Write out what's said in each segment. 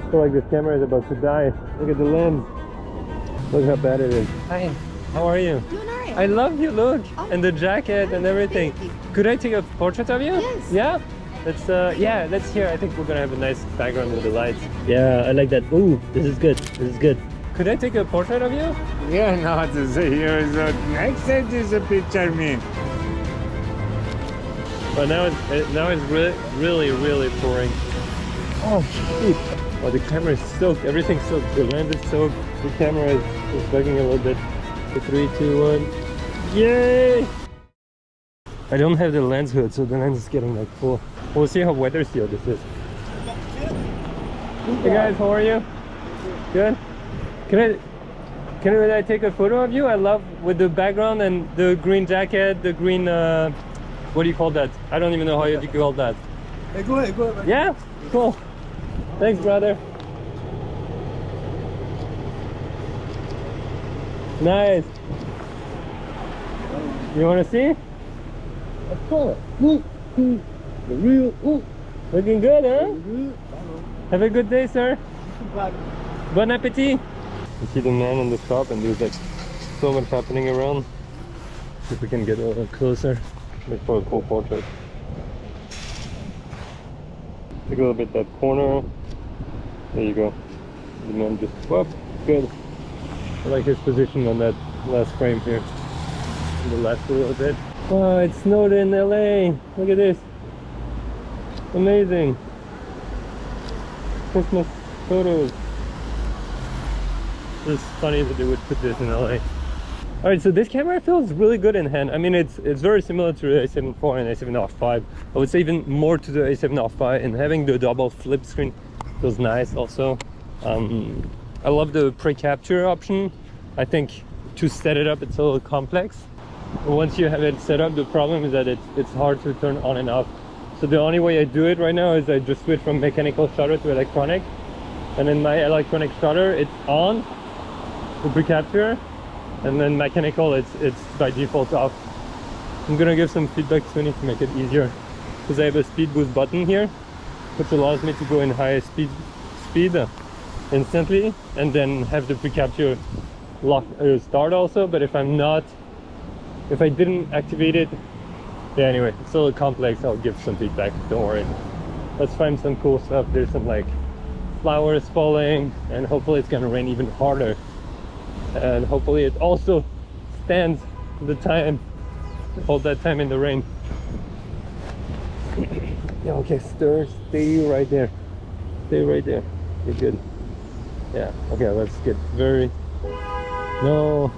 feel like this camera is about to die. Look at the lens. Look how bad it is. Hi, how are you? Doing all right. I love you, look. Oh, and the jacket and everything. thank you. Could I take a portrait of you? Yes. Yeah? Let's hear. I think we're gonna have a nice background with the lights. Yeah, I like that. Ooh, this is good. This is good. Could I take a portrait of you? Yeah, no, to say here is next set is a picture me. But now it's really pouring. Oh shoot! Oh, the camera is soaked. Everything's soaked. The lens is soaked. The camera is bugging a little bit. 3, 2, 1. Yay! I don't have the lens hood, so the lens is getting like full. We'll see how weather sealed this is. Hey guys, how are you? Good. Can I take a photo of you? I love with the background and the green jacket, the green what do you call that? I don't even know how you call that. Hey, go ahead. Yeah, cool. Thanks, brother. Nice. You want to see? Of course. The real. Looking good, huh? Good. Have a good day, sir. Bon appetit. You see the man in the shop, and there's like so much happening around. See if we can get a little closer. Make for a cool portrait. Take a little bit that corner. There you go. The man just whoop. Good. I like his position on that last frame here. The last little bit. Oh, it snowed in LA. Look at this. Amazing. Christmas photos. It's funny that they would put this in LA. Alright, so this camera feels really good in hand. I mean, it's very similar to the A7 IV and A7V. I would say even more to the A7V, and having the double flip screen feels nice also. I love the pre-capture option. I think to set it up, it's a little complex. But once you have it set up, the problem is that it's hard to turn on and off. So the only way I do it right now is I just switch from mechanical shutter to electronic. And then my electronic shutter, it's on the pre-capture, and then mechanical, it's by default off. I'm gonna give some feedback soon to make it easier, because I have a speed boost button here, which allows me to go in high speed instantly, and then have the pre-capture lock start also. But if I didn't activate it, yeah, anyway, it's a little complex. I'll give some feedback, don't worry. Let's find some cool stuff. There's some like flowers falling, and hopefully it's gonna rain even harder, and hopefully it also stands the time, all that time in the rain. Yeah, okay, stay right there, you're good. Yeah, okay, let's get very no.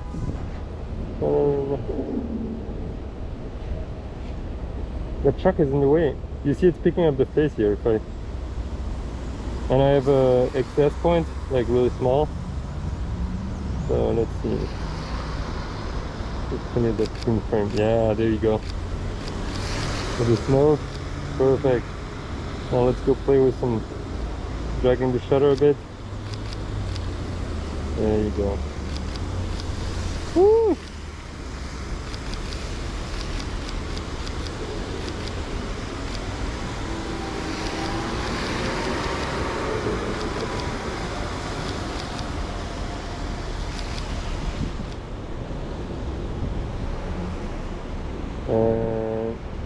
Oh, the truck is in the way. You see it's picking up the face here. And I have a access point, like really small. So let's see. Just finish that screen frame. Yeah, there you go. With the snow, perfect. Now let's go play with some dragging the shutter a bit. There you go. Woo!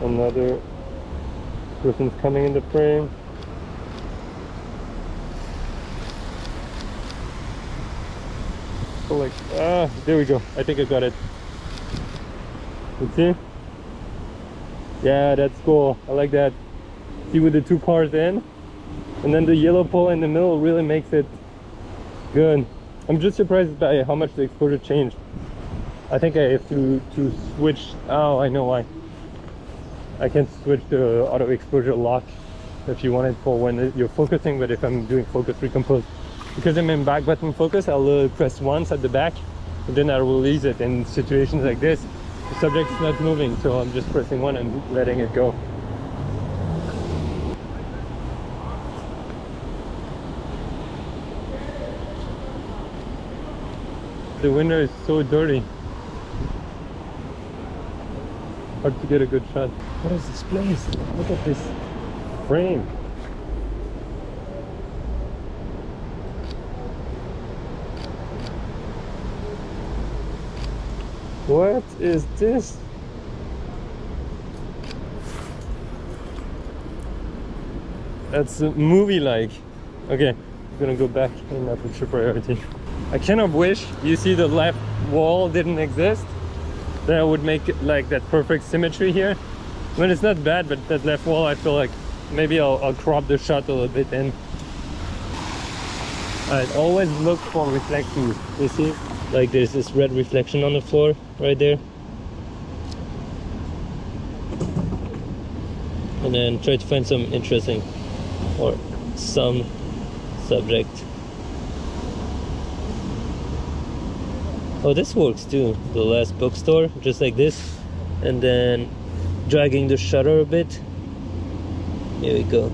Another person's coming in the frame. So like, there we go. I think I got it. You see? Yeah, that's cool. I like that. See, with the two cars in, and then the yellow pole in the middle really makes it good. I'm just surprised by how much the exposure changed. I think I have to switch. Oh, I know why. I can switch the auto exposure lock if you want it for when you're focusing, but if I'm doing focus recompose, because I'm in back button focus, I'll press once at the back, and then I'll release it. In situations like this, the subject's not moving, so I'm just pressing one and letting it go. The window is so dirty. Hard to get a good shot. What is this place? Look at this frame. What is this? That's movie-like. Okay, I'm gonna go back in aperture priority. I kind of wish, you see the left wall didn't exist. Then I would make it like that perfect symmetry here. I mean, it's not bad, but that left wall, I feel like maybe I'll crop the shot a little bit in. Alright, always look for reflections, you see? Like there's this red reflection on the floor right there. And then try to find some interesting or some subject. Oh, this works too. The last bookstore, just like this. And then dragging the shutter a bit. Here we go.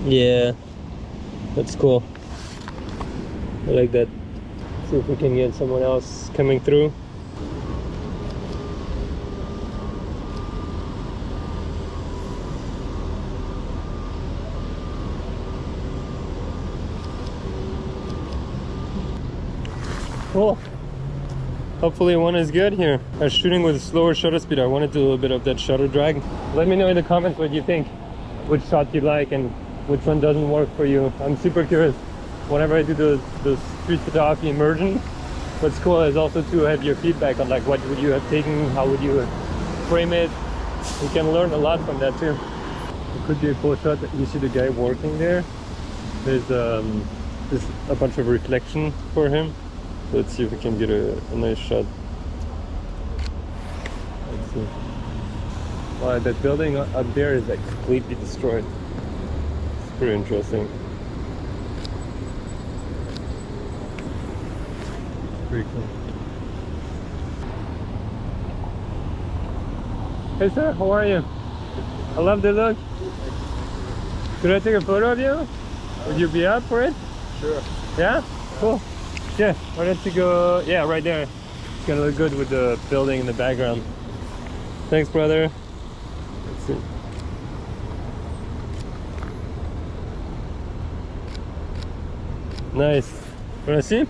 Yeah, that's cool. I like that. See if we can get someone else coming through. Cool. Hopefully one is good here. I was shooting with a slower shutter speed. I wanted to do a little bit of that shutter drag. Let me know in the comments what you think, which shot you like and which one doesn't work for you. I'm super curious. Whenever I do the street photography immersion, what's cool is also to have your feedback on like what would you have taken, how would you frame it. You can learn a lot from that too. It could be a cool shot. You see the guy working there. There's a bunch of reflection for him. Let's see if we can get a nice shot. Let's see. Wow, that building up there is like completely destroyed. It's pretty interesting. Pretty cool. Hey sir, how are you? I love the look. Could I take a photo of you? Would you be up for it? Sure. Yeah? Cool. Yeah, why don't you go, yeah, right there. It's gonna look good with the building in the background. Thanks, brother. Let's see. Nice. Wanna see?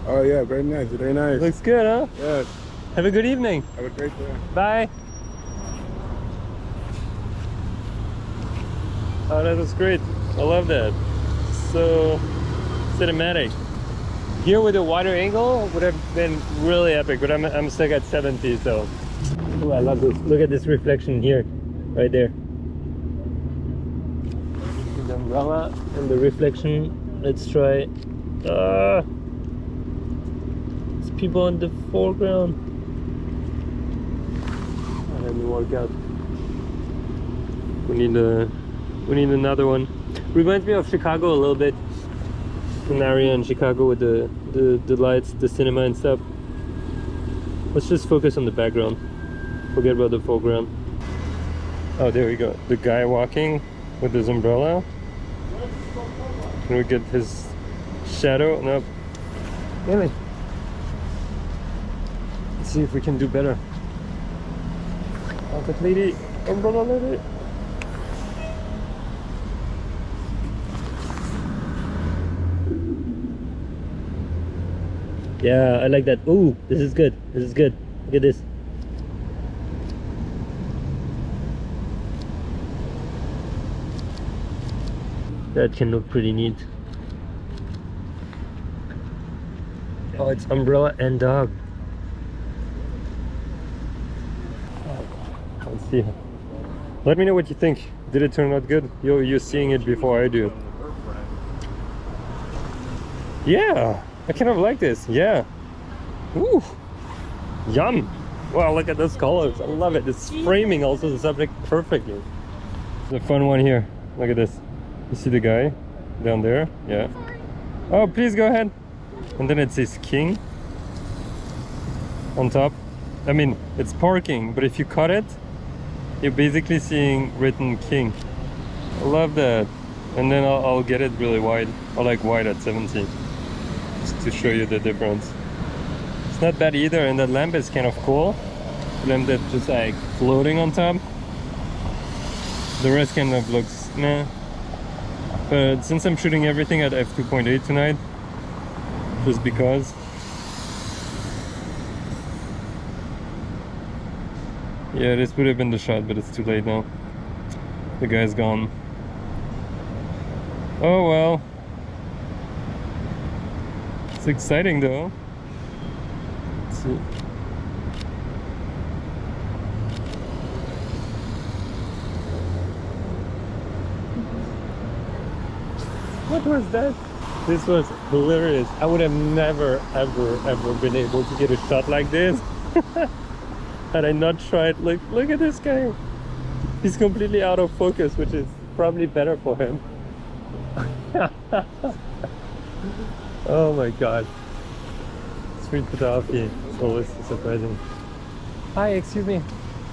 Oh yeah, very nice, very nice. Looks good, huh? Yes. Have a good evening. Have a great day. Bye. Oh, that was great. I love that. So cinematic. Here with a wider angle would have been really epic, but I'm stuck at 70, so. Ooh, I love this. Look at this reflection here, right there. The umbrella and the reflection. Let's try. There's people in the foreground. Let me work out. We need another one. Reminds me of Chicago a little bit. An area in Chicago with the lights, the cinema and stuff. Let's just focus on the background. Forget about the foreground. Oh, there we go. The guy walking with his umbrella. Can we get his shadow? Nope. Really? Let's see if we can do better. Oh, that lady, umbrella lady. Yeah, I like that. Ooh, this is good. This is good. Look at this. That can look pretty neat. Oh, it's umbrella and dog. Let's see. Let me know what you think. Did it turn out good? You're seeing it before I do. Yeah, I kind of like this. Yeah. Ooh, yum. Wow, look at those colors. I love it. It's framing also the subject perfectly. The fun one here. Look at this. You see the guy down there? Yeah. Oh, please go ahead. And then it says king on top. I mean, it's parking, but if you cut it, you're basically seeing written king. I love that. And then I'll get it really wide. I like wide at 70, just to show you the difference. It's not bad either, and the lamp is kind of cool. The lamp that's just like floating on top. The rest kind of looks meh. But since I'm shooting everything at f2.8 tonight, just because. Yeah, this would have been the shot, but it's too late now. The guy's gone. Oh well. It's exciting though. Let's see. What was that? This was hilarious. I would have never ever been able to get a shot like this had I not tried. Look at this guy. He's completely out of focus, which is probably better for him. Oh my god. Street photography is always surprising. Hi, excuse me.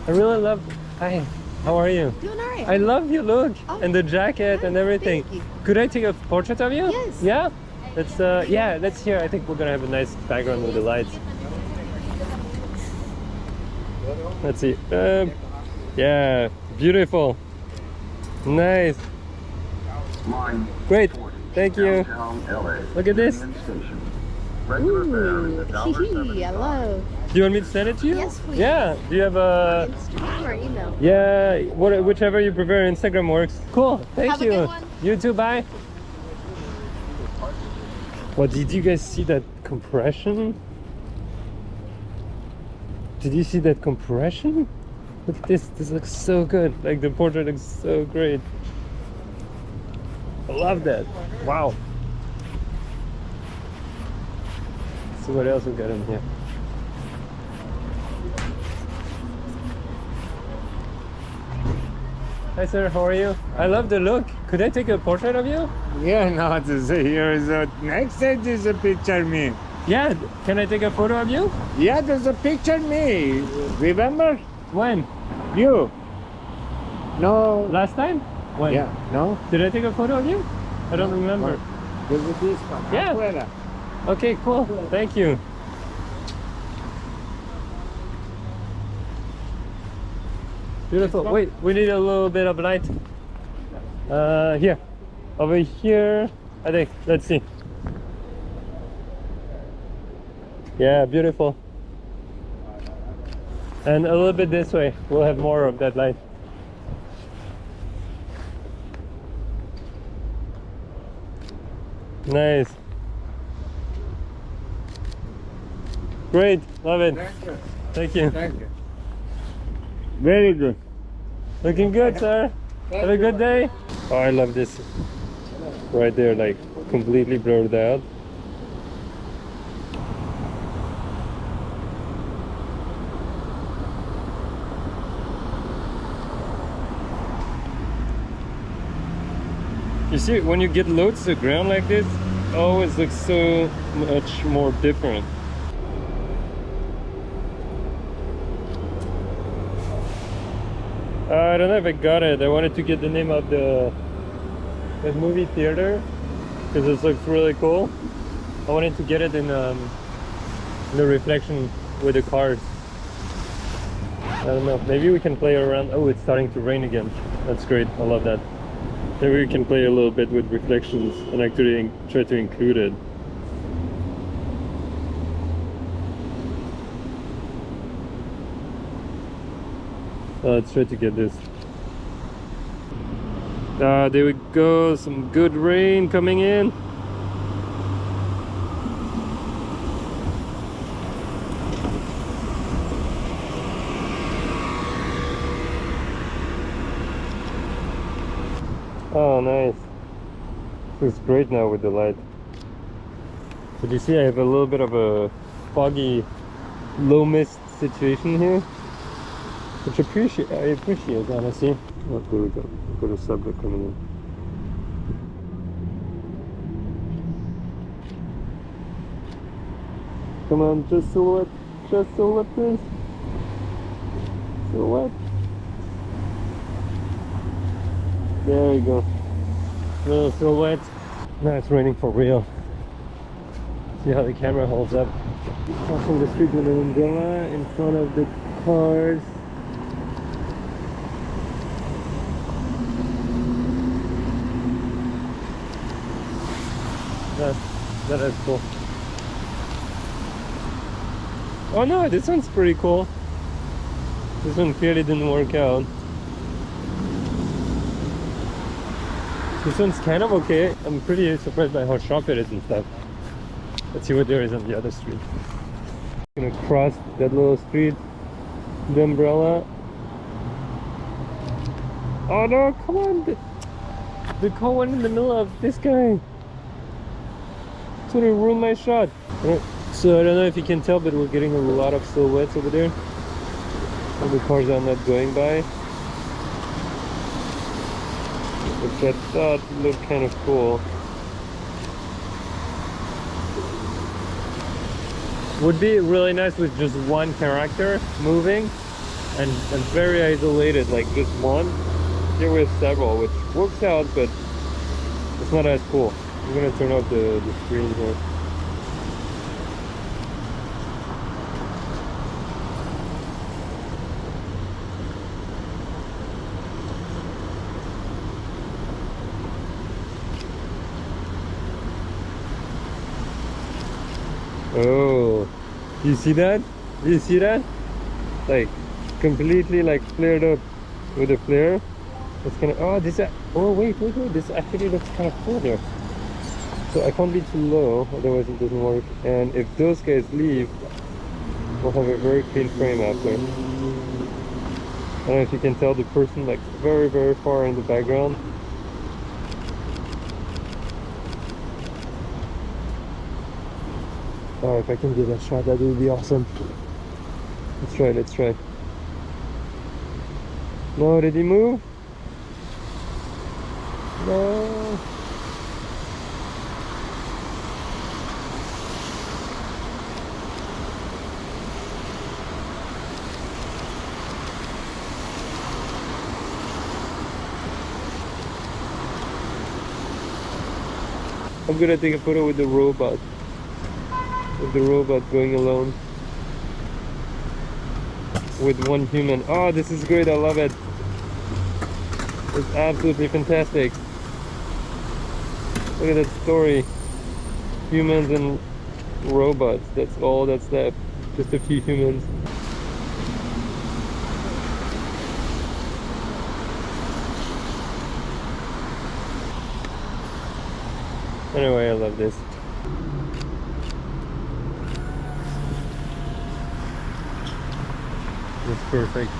I really love. Hi, how are you? Doing alright. I love your look and the jacket Oh, and everything. thank you. Could I take a portrait of you? Yes. Yeah? Let's yeah, let's hear. I think we're gonna have a nice background with the lights. Let's see. Yeah, beautiful. Nice. Great. Thank you. Look at this. Ooh, I love. Do you want me to send it to you? Yes, please. Yeah. Do you have a? Instagram or email? Yeah, whichever you prefer. Instagram works. Cool. Thank Have a you. good one. You too. Bye. What, did you guys see that compression? Did you see that compression? Look at this. This looks so good. Like the portrait looks so great. I love that. Wow. Let's see what else we got in here. Hi sir, how are you? I love the look. Could I take a portrait of you? Yeah, no, here is a next stage is a picture me. Yeah, can I take a photo of you? Yeah, there's a picture me. Remember? When? You? No. Last time? When? Yeah, no? Did I take a photo of you? I don't remember. There's a this one. Yeah. Afuera. Okay, cool. Thank you. Beautiful. Wait, we need a little bit of light. Here. Over here. I think. Let's see. Yeah, beautiful. And a little bit this way. We'll have more of that light. Nice. Great. Love it. Thank you. Thank you. Thank you. Very good. Looking good, sir. Have a good day. Oh, I love this. Right there, like completely blurred out. You see, when you get low to the ground like this, it always looks so much more different. I don't know if I got it. I wanted to get the name of the movie theater because this looks really cool. I wanted to get it in the reflection with the cars. I don't know. Maybe we can play around. Oh, it's starting to rain again. That's great. I love that. Maybe we can play a little bit with reflections and actually try to include it. Let's try to get this. There we go. Some good rain coming in. Oh, nice. Looks great now with the light. But you see, I have a little bit of a foggy, low mist situation here, which I appreciate, honestly. Oh, there we go. We've got a subject coming in. Come on, just silhouette, please. Silhouette. There we go. Little silhouette. Now it's raining for real. See how the camera holds up. Crossing the street with an umbrella in front of the cars. That is cool. Oh no, this one's pretty cool. This one clearly didn't work out. This one's kind of okay. I'm pretty surprised by how sharp it is and stuff. Let's see what there is on the other street. I'm gonna cross that little street, the umbrella. Oh no, come on! The car went in the middle of this guy. It's gonna ruin my shot. So I don't know if you can tell, but we're getting a lot of silhouettes over there. And the cars are not going by. But that thought looked kind of cool. Would be really nice with just one character moving and very isolated, like just one. Here we have several, which works out, but it's not as cool. I'm gonna turn off the screen here. Oh, you see that? You see that? Like completely like flared up with a flare. It's gonna, oh this, oh wait, this actually looks kind of cool here. So I can't be too low, otherwise it doesn't work. And if those guys leave, we'll have a very clean frame after. I don't know if you can tell the person like very far in the background. Oh, if I can get that shot, that would be awesome. Let's try. No, did he move? No. I'm gonna take a photo with the robot. With the robot going alone. With one human. Oh, this is great, I love it. It's absolutely fantastic. Look at that story. Humans and robots, that's all that's left. Just a few humans. Anyway, I love this. That's perfect.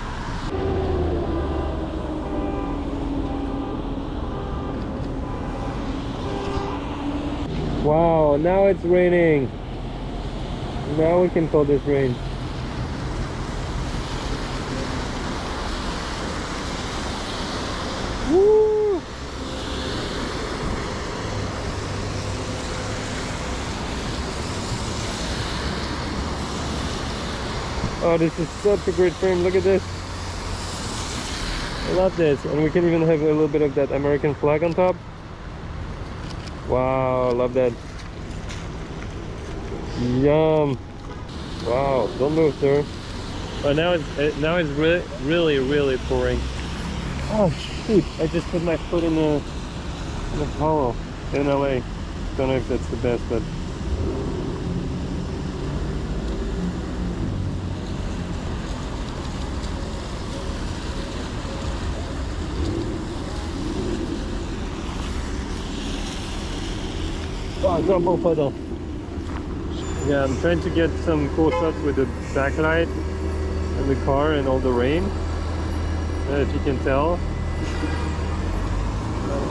Wow, now it's raining. Now we can call this rain. Woo! Oh, this is such a great frame. Look at this. I love this. And we can even have a little bit of that American flag on top. Wow, I love that. Yum. Wow, don't move, sir. Oh, now it's really pouring. Oh shoot! I just put my foot in the puddle in LA. Don't know if that's the best, but. Oh, double puddle. Yeah, I'm trying to get some cool shots with the backlight and the car and all the rain. If you can tell.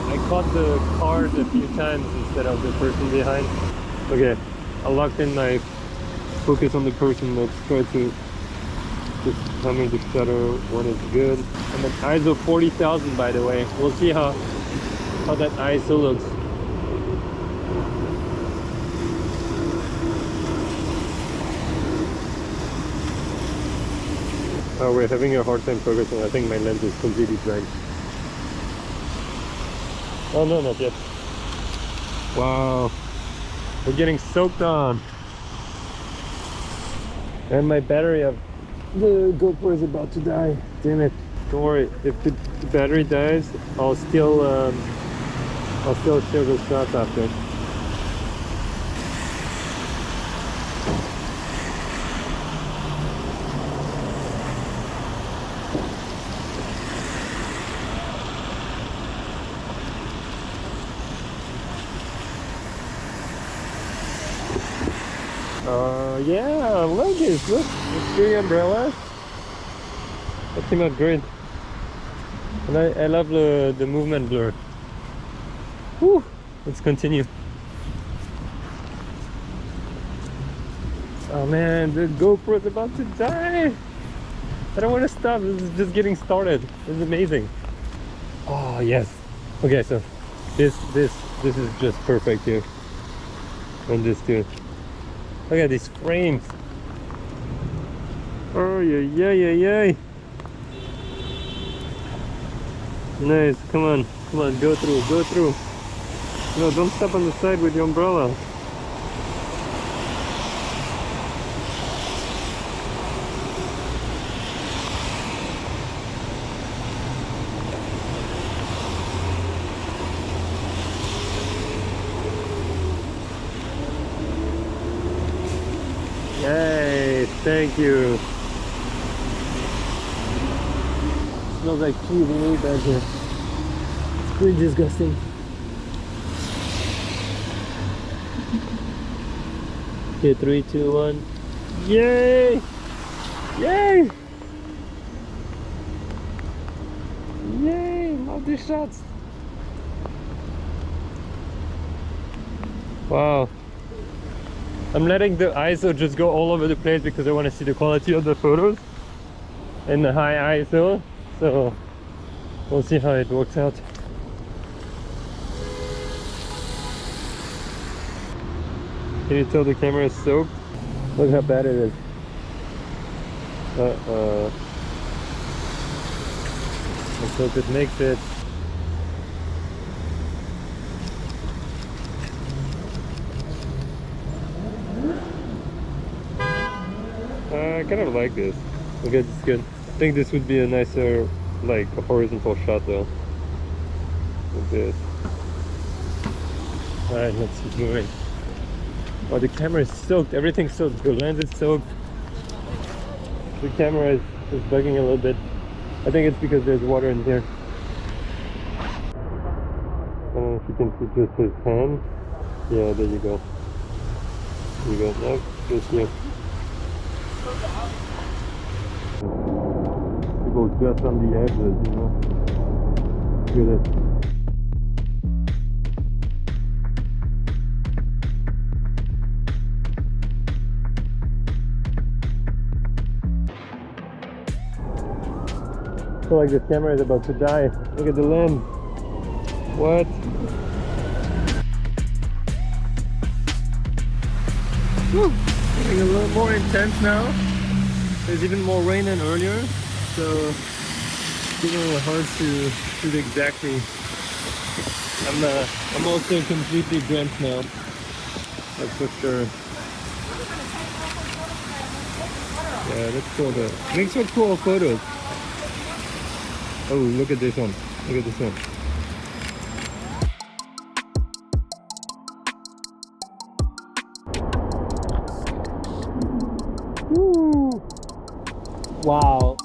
I caught the cars a few times instead of the person behind. Okay, I locked in my focus on the person. Let's try to just tell me the shutter when it's good. And an ISO 40,000, by the way. We'll see how that ISO looks. Oh, we're having a hard time focusing. I think my lens is completely dry. Oh no, not yet. Wow. We're getting soaked on. And my battery of the GoPro is about to die. Damn it. Don't worry, if the battery dies, I'll still share those shots after. Yeah, look this, look, it's 3 umbrellas. That came out great. And I love the movement blur. Whew, let's continue. Oh man, the GoPro is about to die. I don't want to stop, this is just getting started. This is amazing. Oh yes. Okay, so this is just perfect here. And this too. Look at these frames. Oh yeah. Nice, come on, go through. No, don't stop on the side with the umbrella. Yay, thank you. Smells like cheese really bad here. It's pretty disgusting. Okay, 3, 2, 1. Yay! Yay! Yay! Love these shots. Wow. I'm letting the ISO just go all over the place because I want to see the quality of the photos in the high ISO. So we'll see how it works out. Can you tell the camera is soaked? Look how bad it is. Let's hope it makes it. I kind of like this. Okay, it's good. I think this would be a nicer, like a horizontal shot though. With this. Alright, let's keep moving. Oh, the camera is soaked. Everything's soaked. The lens is soaked. The camera is bugging a little bit. I think it's because there's water in here. I don't know if you can see just his hand. Yeah, there you go. There you go. Now, just here. People just on the edges, you know. Look at it. I feel like the camera is about to die. Look at the lens. What? Woo! Getting a little more intense now. There's even more rain than earlier, so it's getting a little hard to shoot exactly. I'm also completely drenched now. That's for sure. Yeah, that's cool though. Makes for cool photos. Oh, look at this one. Look at this one. Woo! Wow.